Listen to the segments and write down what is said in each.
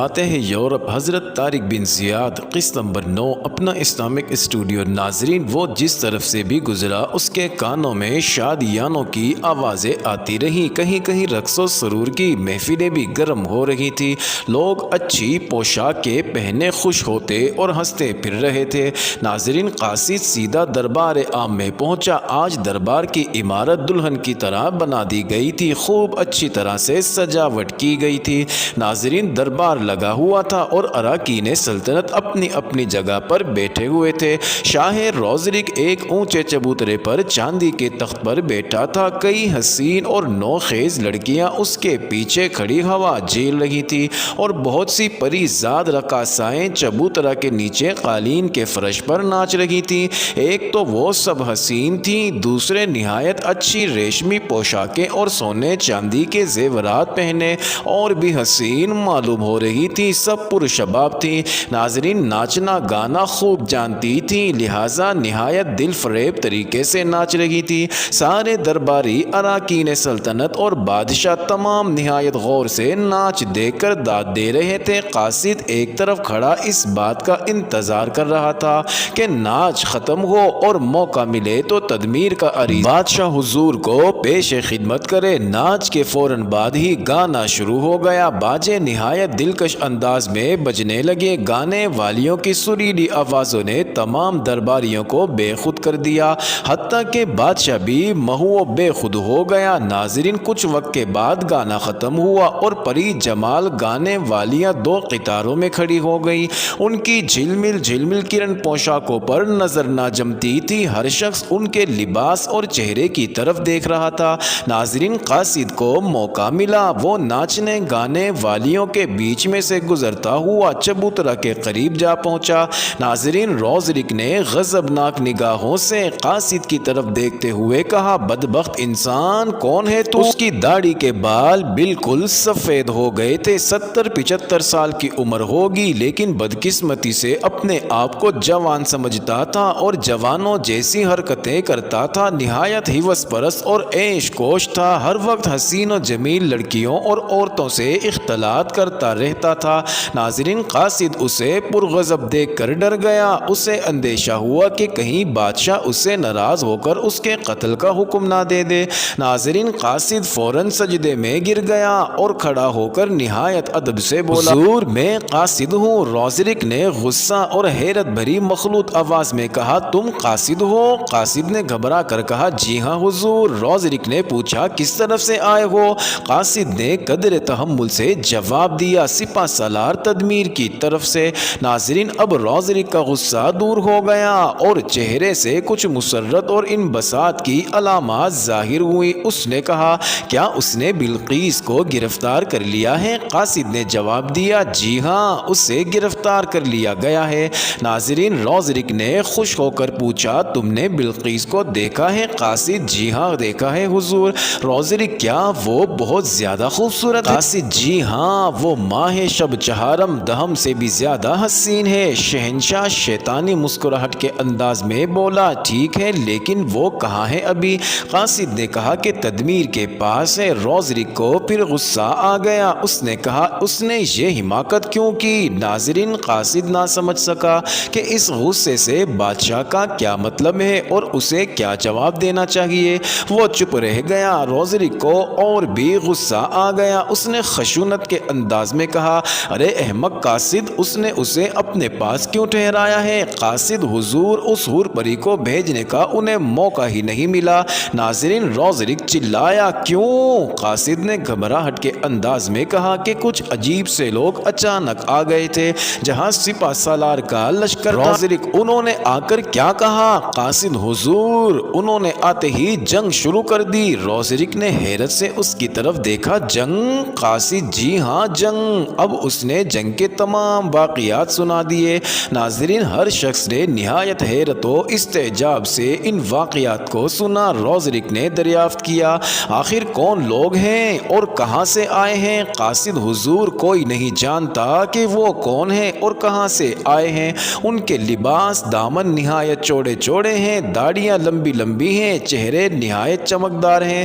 فاتح یورپ حضرت طارق بن زیاد قسط نمبر 9 اپنا اسلامک اسٹوڈیو۔ ناظرین، وہ جس طرف سے بھی گزرا اس کے کانوں میں شادیانوں کی آوازیں آتی رہیں، کہیں کہیں رقص و سرور کی محفلیں بھی گرم ہو رہی تھی۔ لوگ اچھی پوشاکیں پہنے خوش ہوتے اور ہنستے پھر رہے تھے۔ ناظرین، قاصد سیدھا دربار عام میں پہنچا۔ آج دربار کی عمارت دلہن کی طرح بنا دی گئی تھی، خوب اچھی طرح سے سجاوٹ کی گئی تھی۔ ناظرین، دربار لگا ہوا تھا اور اراکین سلطنت اپنی اپنی جگہ پر بیٹھے ہوئے تھے۔ شاہ روزرک ایک اونچے چبوترے پر چاندی کے تخت پر بیٹھا تھا۔ کئی حسین اور نوخیز لڑکیاں اس کے پیچھے کھڑی ہوا جھیل رہی تھی اور بہت سی پری زاد رقاصائیں چبوترا کے نیچے قالین کے فرش پر ناچ رہی تھیں۔ ایک تو وہ سب حسین تھیں، دوسرے نہایت اچھی ریشمی پوشاکیں اور سونے چاندی کے زیورات پہنے اور بھی حسین معلوم ہو رہی تھی۔ سب پرشباب تھیں۔ ناظرین، ناچنا گانا خوب جانتی تھیں، لہٰذا نہایت دل فریب طریقے سے ناچ رہی تھی۔ سارے درباری اراکین سلطنت اور بادشاہ تمام نہایت غور سے ناچ دیکھ کر داد دے رہے تھے۔ قاصد ایک طرف کھڑا اس بات کا انتظار کر رہا تھا کہ ناچ ختم ہو اور موقع ملے تو تدمیر کا عریض بادشاہ حضور کو پیش خدمت کرے۔ ناچ کے فوراً بعد ہی گانا شروع ہو گیا۔ باجے نہایت دلکش انداز میں بجنے لگے۔ گانے والیوں کی سریلی آوازوں نے تمام درباریوں کو بے خود کر دیا، حتیٰ کہ بادشاہ بھی محو بے خود ہو گیا۔ ناظرین، کچھ وقت کے بعد گانا ختم ہوا اور پری جمال گانے والیاں دو قطاروں میں کھڑی ہو گئی۔ ان کی جھلمل جھلمل کرن پوشاکوں پر نظر نہ جمتی تھی۔ ہر شخص ان کے لباس اور چہرے کی طرف دیکھ رہا تھا۔ ناظرین، قاصد کو موقع ملا۔ وہ ناچنے گانے والیوں کے بیچ میں سے گزرتا ہوا چبوترا کے قریب جا پہنچا۔ ناظرین، روزرک نے غضبناک نگاہوں سے قاصد کی طرف دیکھتے ہوئے کہا، بدبخت انسان، کون ہے تو؟ اس کی داڑھی کے بال بالکل سفید ہو گئے تھے۔ 70-75 سال کی عمر ہوگی، لیکن بدقسمتی سے اپنے آپ کو جوان سمجھتا تھا اور جوانوں جیسی حرکتیں کرتا تھا۔ نہایت ہوس پرست اور عیش کوش تھا۔ ہر وقت حسین و جمیل لڑکیوں اور عورتوں سے اختلاط کرتا رہتا تھا۔ ناظرین، قاصد اسے پرغضب دیکھ کر ڈر گیا۔ اسے اندیشہ ہوا کہ کہیں بادشاہ اسے ناراض ہو کر اس کے قتل کا حکم نہ دے دے۔ ناظرین، قاصد فوراً سجدے میں گر گیا اور کھڑا ہو کر نہایت ادب سے بولا، حضور، میں قاصد ہوں۔ روزرک نے غصہ اور حیرت بھری مخلوط آواز میں کہا، تم قاصد ہو؟ قاصد نے گھبرا کر کہا، جی ہاں حضور۔ روزرک نے پوچھا، کس طرف سے آئے ہو؟ قاصد نے قدر تحمل سے جواب دیا، سپہ سالار تدمیر کی طرف سے۔ ناظرین، اب روزرک کا غصہ دور ہو گیا اور چہرے سے کچھ مسرت اور انبساط کی علامات ظاہر ہوئی۔ اس نے کہا، کیا اس نے بلقیس کو گرفتار کر لیا ہے؟ قاصد نے جواب دیا، جی ہاں، اسے گرفتار کر لیا گیا ہے۔ ناظرین، روزرک نے خوش ہو کر پوچھا، تم نے بلقیس کو دیکھا ہے؟ قاصد، جی ہاں دیکھا ہے حضور۔ روزرک، کیا وہ بہت زیادہ خوبصورت ہے؟ قاصد، جی ہاں، وہ ماہ شب چہارم دہم سے بھی زیادہ حسین ہے۔ شہنشاہ شیطانی مسکراہٹ کے انداز میں بولا، ٹھیک ہے، لیکن وہ کہاں ہے ابھی؟ قاصد نے کہا کہ تدمیر کے پاس ہے۔ روزرک کو پھر غصہ آ گیا۔ اس نے کہا، اس نے یہ حماقت کیوں کی؟ ناظرین، قاصد نہ سمجھ سکا کہ اس غصے سے بادشاہ کا کیا مطلب ہے اور اسے کیا جواب دینا چاہیے۔ وہ چپ رہ گیا۔ روزرک کو اور بھی غصہ آ گیا۔ اس نے خشونت کے انداز میں کہا، ارے احمق قاصد، اس نے اسے اپنے پاس کیوں ٹھہرایا ہے؟ قاصد، حضور، اس حور پری کو بھیجنے کا انہیں موقع ہی نہیں ملا۔ ناظرین، روزرک چلایا، کیوں؟ قاصد نے گھبراہٹ کے انداز میں کہا کہ کچھ عجیب سے لوگ اچانک آ گئے تھے جہاں سپہ سالار کا لشکر تھا۔ روزرک، انہوں نے آ کر کیا کہا؟ قاصد، حضور، انہوں نے آتے ہی جنگ شروع کر دی۔ روزرک نے حیرت سے اس کی طرف دیکھا، جنگ؟ قاصد، جی ہاں، جنگ۔ اب اس نے جنگ کے تمام واقعات سنا دیے۔ ناظرین، ہر شخص نے نہایت حیرت و استعجاب سے ان واقعات کو سنا۔ روزرک نے دریافت کیا، آخر کون لوگ ہیں اور کہاں سے آئے ہیں؟ قاصد، حضور، کوئی نہیں جانتا کہ وہ کون ہیں اور کہاں سے آئے ہیں۔ ان کے لباس دامن نہایت چوڑے چوڑے ہیں، داڑیاں لمبی لمبی ہیں، چہرے نہایت چمکدار ہیں،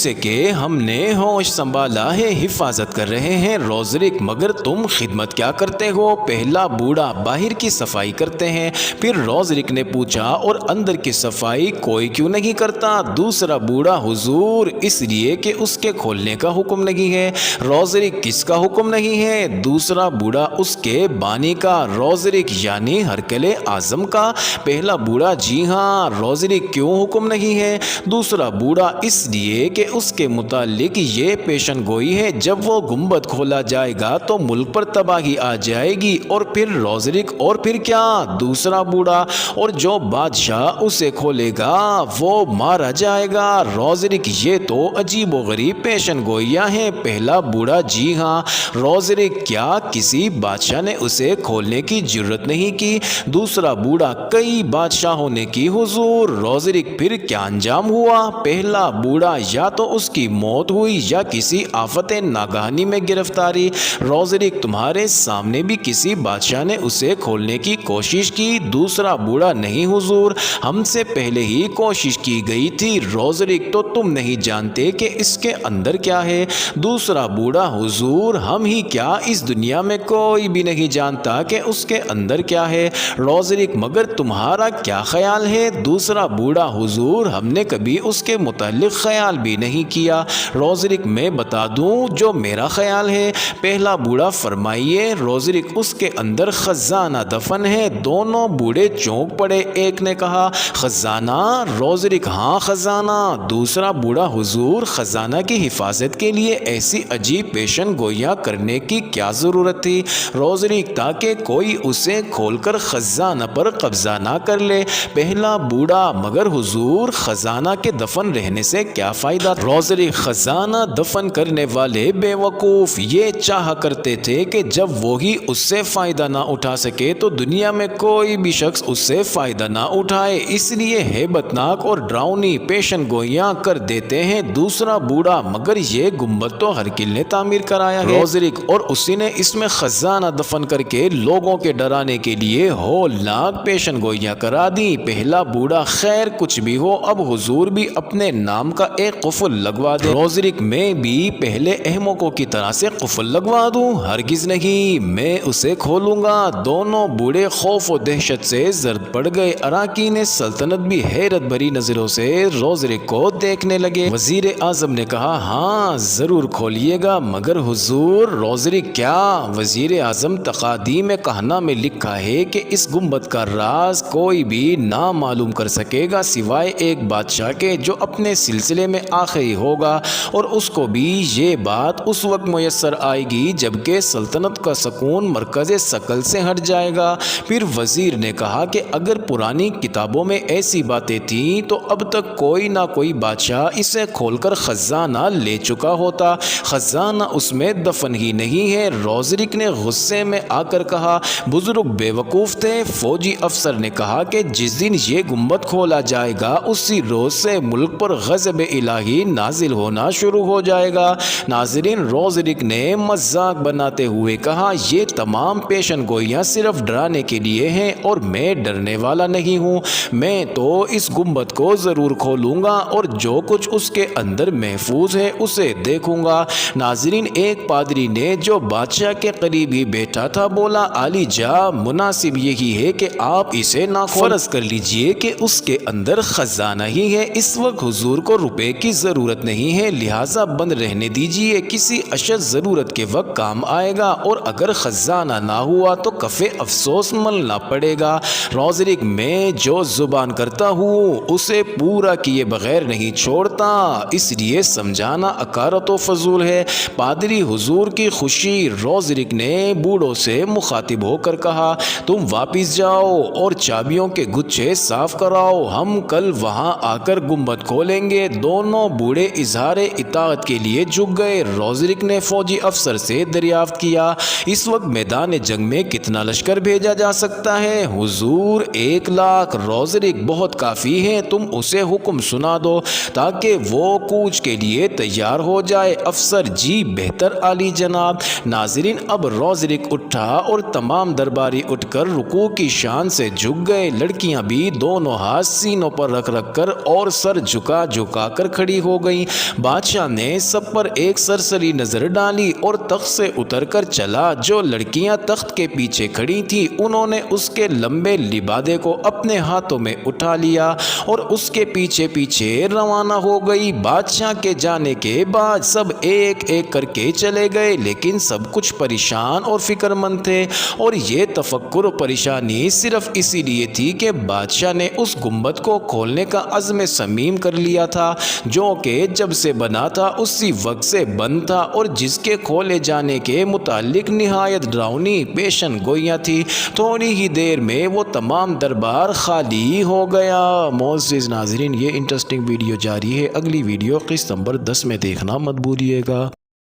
سے کہ ہم نے ہوش سنبھالا ہے، حفاظت کر رہے ہیں۔ روزرک مگر تم خدمت کیا کرتے ہو؟ پہلا بوڑھا باہر کی صفائی کرتے ہیں۔ پھر روزرک نے پوچھا اور اندر کی صفائی کوئی کیوں نہیں کرتا؟ دوسرا بوڑھا حضور اس لیے کہ اس کے کھولنے کا حکم نہیں ہے۔ روزرک کس کا حکم نہیں ہے؟ دوسرا بوڑھا اس کے بانی کا۔ روزرک یعنی ہرکل اعظم کا؟ پہلا بوڑھا جی ہاں۔ روزرک کیوں حکم نہیں ہے؟ دوسرا بوڑھا اس لیے کہ اس کے متعلق یہ پیشن گوئی ہے جب وہ گنبد کھولا جائے گا تو ملک پر تباہی آ جائے گی۔ اور پھر روزرک اور پھر کیا؟ دوسرا بوڑھا اور جو بادشاہ اسے کھولے گا وہ مارا جائے گا۔ روزرک یہ تو عجیب و غریب پیشن گوئیاں ہیں۔ پہلا بوڑھا جی ہاں۔ روزرک کیا کسی بادشاہ نے اسے کھولنے کی جرت نہیں کی؟ دوسرا بوڑھا کئی بادشاہوں نے کی حضور۔ روزرک پھر کیا انجام ہوا؟ پہلا بوڑھا یا تو اس کی موت ہوئی یا کسی آفت ناگہانی میں گرفتاری۔ روزرک تمہارے سامنے بھی کسی بادشاہ نے اسے کھولنے کی کوشش کی؟ دوسرا بوڑھا نہیں حضور، ہم سے پہلے ہی کوشش کی گئی تھی۔ روزرک تو تم نہیں جانتے کہ اس کے اندر کیا ہے؟ دوسرا بوڑھا حضور ہم ہی کیا اس دنیا میں کوئی بھی نہیں جانتا کہ اس کے اندر کیا ہے۔ روزرک مگر تمہارا کیا خیال ہے؟ دوسرا بوڑھا حضور ہم نے کبھی اس کے متعلق خیال بھی نہیں کیا۔ روزرک میں بتا دوں جو میرا خیال ہے۔ پہلا بوڑھا فرمائیے۔ روزرک اس کے اندر خزانہ دفن ہے۔ دونوں بوڑھے چونک پڑے۔ ایک نے کہا خزانہ؟ روزرک ہاں خزانہ۔ دوسرا بوڑھا حضور خزانہ کی حفاظت کے لیے ایسی عجیب پیشن گوئیاں کرنے کی کیا ضرورت تھی؟ روزرک تاکہ کوئی اسے کھول کر خزانہ پر قبضہ نہ کر لے۔ پہلا بوڑھا مگر حضور خزانہ کے دفن رہنے سے کیا فائدہ؟ روزرک خزانہ دفن کرنے والے بے وقوف یہ چاہا کرتے تھے کہ جب وہی اس سے فائدہ نہ اٹھا سکے تو دنیا میں کوئی بھی شخص اس سے فائدہ نہ اٹھائے، اس لیے ہیبت ناک اور ڈراؤنی پیشن گوئیاں کر دیتے ہیں۔ دوسرا بوڑھا مگر یہ گنبد تو ہرکل نے تعمیر کرایا ہے روزرک، اور اسی نے اس میں خزانہ دفن کر کے لوگوں کے ڈرانے کے لیے ہولناک پیشن گوئیاں کرا دی۔ پہلا بوڑھا خیر کچھ بھی ہو اب حضور بھی اپنے نام کا ایک قفل لگوا دے۔ روزرک میں بھی پہلے احمقوں کی طرح سے قفل لگوا دوں؟ ہرگز نہیں، میں اسے کھولوں گا۔ دونوں بوڑھے خوف و دہشت سے زرد پڑ گئے۔ اراکین سلطنت بھی حیرت بھری نظروں سے روزرک کو دیکھنے لگے۔ وزیر اعظم نے کہا ہاں ضرور کھولیے گا مگر حضور روزرک کیا؟ وزیر اعظم تقادیم کہنا میں لکھا ہے کہ اس گنبد کا راز کوئی بھی نہ معلوم کر سکے گا سوائے ایک بادشاہ کے جو اپنے سلسلے میں آخری ہوگا، اور اس کو بھی یہ بات اس وقت میسر آئے گی جبکہ سلطنت کا سکون مرکز ثقل سے ہٹ جائے گا۔ پھر وزیر نے کہا کہ اگر پرانی کتابوں میں ایسی باتیں تھیں تو اب تک کوئی نہ کوئی بادشاہ اسے کھول کر خزانہ لے چکا ہوتا، خزانہ اس میں دفن ہی نہیں ہے۔ روزرک نے غصے میں آ کر کہا بزرگ بے وقوف تھے۔ فوجی افسر نے کہا کہ جس دن یہ گنبد کھولا جائے گا اسی روز سے ملک پر غضب الہی نازل ہونا شروع ہو جائے گا۔ ناظرین روزرک نے مذاق بناتے ہوئے کہا یہ تمام پیشن گوئیاں صرف ڈرانے کے لیے ہیں اور میں ڈرنے والا نہیں ہوں، میں تو اس گنبد کو ضرور کھولوں گا اور جو کچھ اس کے اندر محفوظ ہے اسے دیکھوں گا۔ ناظرین ایک پادری نے جو بادشاہ کے قریب ہی بیٹھا تھا بولا عالی جا مناسب یہی ہے کہ آپ اسے نہ فرض کر لیجئے کہ اس کے اندر خزانہ ہی ہے، اس وقت حضور کو روپے کی ضرورت نہیں ہے لہٰذا بند رہنے دیجئے، کسی اشد ضرورت کے وقت کام آئے گا، اور اگر خزانہ نہ ہوا تو کفِ افسوس ملنا پڑے گا۔ روزرک میں جو زبان کرتا ہوں اسے پورا کیے بغیر نہیں چھوڑتا، اس لیے سمجھانا اکارت و فضول ہے۔ پادری حضور کی خوشی۔ روزرک نے بوڑھوں سے مخاطب ہو کر کہا تم واپس جاؤ اور چابیوں کے گچھے صاف کراؤ، ہم کل وہاں آ کر گنبد کھولیں گے۔ دونوں بوڑھے اظہار اطاعت کے لیے جھک گئے۔ روزرک نے فوجی افسر سے دریافت کیا اس وقت میدان جنگ میں کتنا لشکر بھیجا جا سکتا ہے؟ حضور 1,00,000۔ روزرک بہت کافی ہے، تم اسے حکم سنا دو تاکہ وہ کوچ کے لیے تیار ہو جائے۔ افسر جی بہتر عالی جناب۔ ناظرین اب روزرک اٹھا اور تمام درباری اٹھ کر رکوع کی شان سے جھک گئے۔ لڑکیاں بھی دونوں ہاتھ سینوں پر رکھ کر اور سر جھکا کر کھڑی ہو گئیں۔ بادشاہ نے سب پر ایک سرسری نظر ڈالی اور تخت سے اتر کر چلا۔ جو لڑکیاں تخت کے پیچھے کھڑی تھیں انہوں نے اس کے لمبے لبادے کو اپنے ہاتھوں میں اٹھا لیا اور اس کے پیچھے پیچھے روانہ ہو گئی۔ بادشاہ کے جانے کے بعد سب ایک ایک کر کے چلے گئے، لیکن سب کچھ پریشان اور فکر مند تھے، اور یہ تفکر و پریشانی صرف اسی لیے تھی کہ بادشاہ نے اس گنبد کو کھولنے کا عزم صمیم کر لیا تھا، جو کہ جب سے بنا تھا اسی وقت سے بند تھا، اور جس کے کھولے جانے کے متعلق نہایت ڈراؤنی پیشن گوئیاں تھی۔ تھوڑی ہی دیر میں وہ تمام دربار خالی ہو گیا۔ معزز ناظرین، یہ انٹرسٹنگ ویڈیو جاری ہے، اگلی ویڈیو قسط نمبر 10 میں دیکھنا مت بھولیے گا۔